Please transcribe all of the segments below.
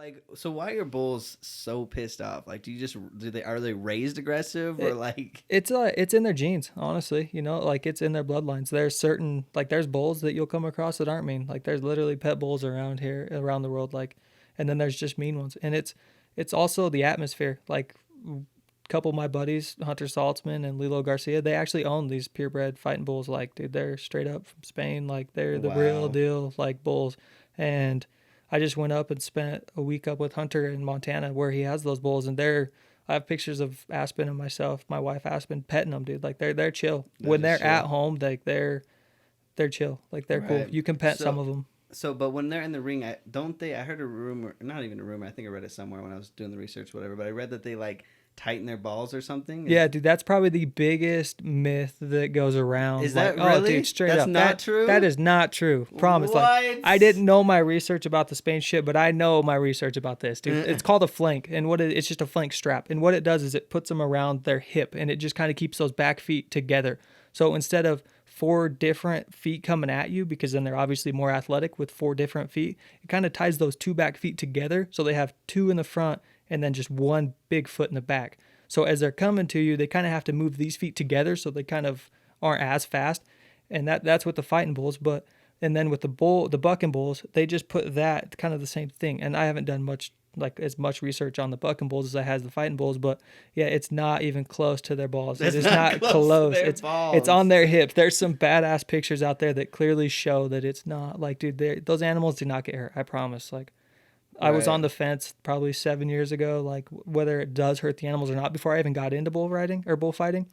Like, so why are bulls so pissed off? Like, are they raised aggressive or It, like? it's in their genes, honestly. Like it's in their bloodlines. There's certain like there's bulls that you'll come across that aren't mean. Like there's literally pet bulls around here, around the world. Like, and then there's just mean ones. And it's also the atmosphere. Like, a couple of my buddies, Hunter Saltzman and Lilo Garcia, they actually own these purebred fighting bulls. Like, dude, they're straight up from Spain. Like, they're the real Wow. deal, like bulls. And I just went up and spent a week up with Hunter in Montana where he has those bulls, and I have pictures of Aspen and myself, my wife Aspen, petting them, dude. Like they're chill. They're When just they're at chill. home, like they're chill. Like they're cool. Right. You can pet some So of them. but when they're in the ring, don't they? I heard a rumor, not even a rumor. I think I read it somewhere when I was doing the research, whatever. But I read that they like tighten their balls or something. Yeah, dude, that's probably the biggest myth that goes around. Is Like, that oh, really? dude, straight That's up, not true. that is not true. Promise. Like, What? I didn't know my research about the Spain shit, but I know my research about this, dude. It's called a flank, and it's just a flank strap, and what it does is it puts them around their hip, and it just kind of keeps those back feet together. So instead of four different feet coming at you, because then they're obviously more athletic with four different feet, it kind of ties those two back feet together, so they have two in the front and then just one big foot in the back. So as they're coming to you, they kind of have to move these feet together so they kind of aren't as fast. And that's with the fighting bulls. But and then with the bucking bulls, they just put that kind of the same thing. And I haven't done as much research on the bucking bulls as I has the fighting bulls, but yeah, it's not even close to their balls. That's It is not not close to close. their It's balls. on their hips. There's some badass pictures out there that clearly show that it's not. Like, dude, those animals do not get hurt. I promise. Like, I was Right. on the fence probably 7 years ago, like whether it does hurt the animals or not, before I even got into bull riding or bullfighting.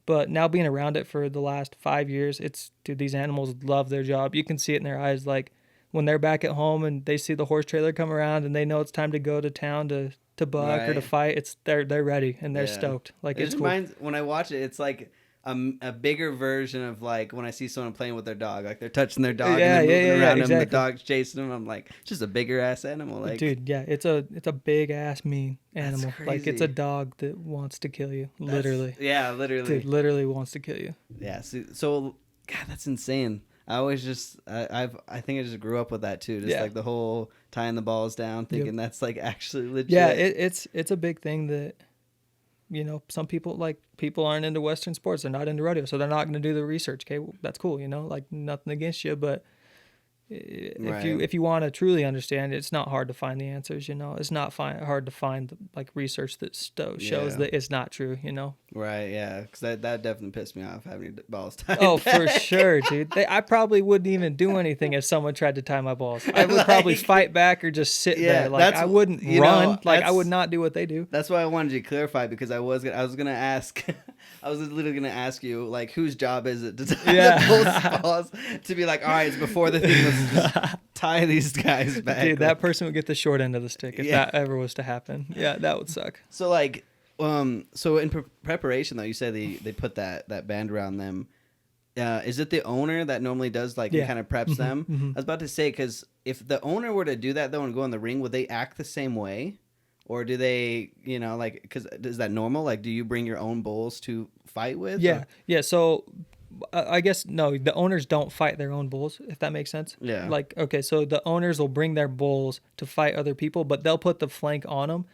But now being around it for the last 5 years, dude, these animals love their job. You can see it in their eyes. Like when they're back at home and they see the horse trailer come around and they know it's time to go to town to buck or to Right. fight, they're ready and they're Yeah. stoked. Like, It it's just cool. reminds when I watch it, it's like a bigger version of like when I see someone playing with their dog, like they're touching their dog and Yeah, they're yeah, moving yeah, yeah, around them, the exactly. dog's chasing them. I'm like, it's just a bigger ass animal. Like, Dude, yeah, it's a big ass mean that's animal. Like, it's a crazy. dog that wants to kill you, That's literally. yeah, Dude, literally. literally wants to kill you. Yeah. So God, that's insane. I always I think I just grew up with that too. Just Yeah. like the whole tying the balls down, Yep. thinking that's like actually Yeah, legit. it's a big thing that some people aren't into Western sports. They're not into rodeo, so they're not going to do the research. Okay, well, that's cool. Like, nothing against you, but Right. if you want to truly understand it, it's not hard to find the answers. It's not hard to find like research that shows Yeah. that it's not true. Right. Yeah. Because that definitely pissed me off having your balls tied Oh, for back. sure, dude. I probably wouldn't even do anything if someone tried to tie my balls. I would probably Like, fight back or just sit yeah, there. Like, that's I wouldn't run. Like, I would not do what they do. that's why I wanted you to clarify because I was gonna ask I was literally gonna ask you like whose job is it to tie the Yeah. bull's balls to be like all right it's before the thing let's just tie these guys back. Dude, that Like, person would get the short end of the stick if yeah. that ever was to happen. Yeah, that would suck. So like so in preparation though you said they put that band around them. Is it the owner that normally does like and Yeah. kind of preps them? Mhm. I was about to say because if the owner were to do that though and go in the ring, would they act the same way, or do they like because is that normal? Like, do you bring your own bulls to fight with? Yeah, Or- yeah. So I guess no, the owners don't fight their own bulls, if that makes sense. Yeah. Like, okay, so the owners will bring their bulls to fight other people, but they'll put the flank on them.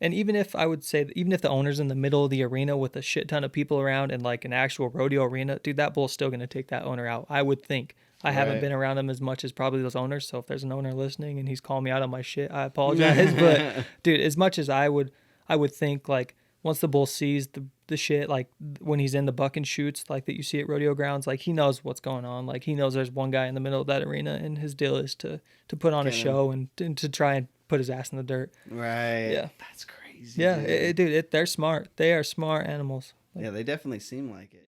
And even if I would say, even if the owner's in the middle of the arena with a shit ton of people around and like an actual rodeo arena, dude, that bull's still going to take that owner out. I would think. I haven't Right. been around him as much as probably those owners. So if there's an owner listening and he's calling me out on my shit, I apologize. But dude, as much as I would think like once the bull sees the shit, like when he's in the buck and shoots, like that you see at rodeo grounds, like he knows what's going on. Like he knows there's one guy in the middle of that arena and his deal is to put on a Get him. show and to try and put his ass in the dirt. Right. Yeah. That's crazy. Yeah, dude. dude, they're smart. They are smart animals. Yeah, they definitely seem like it.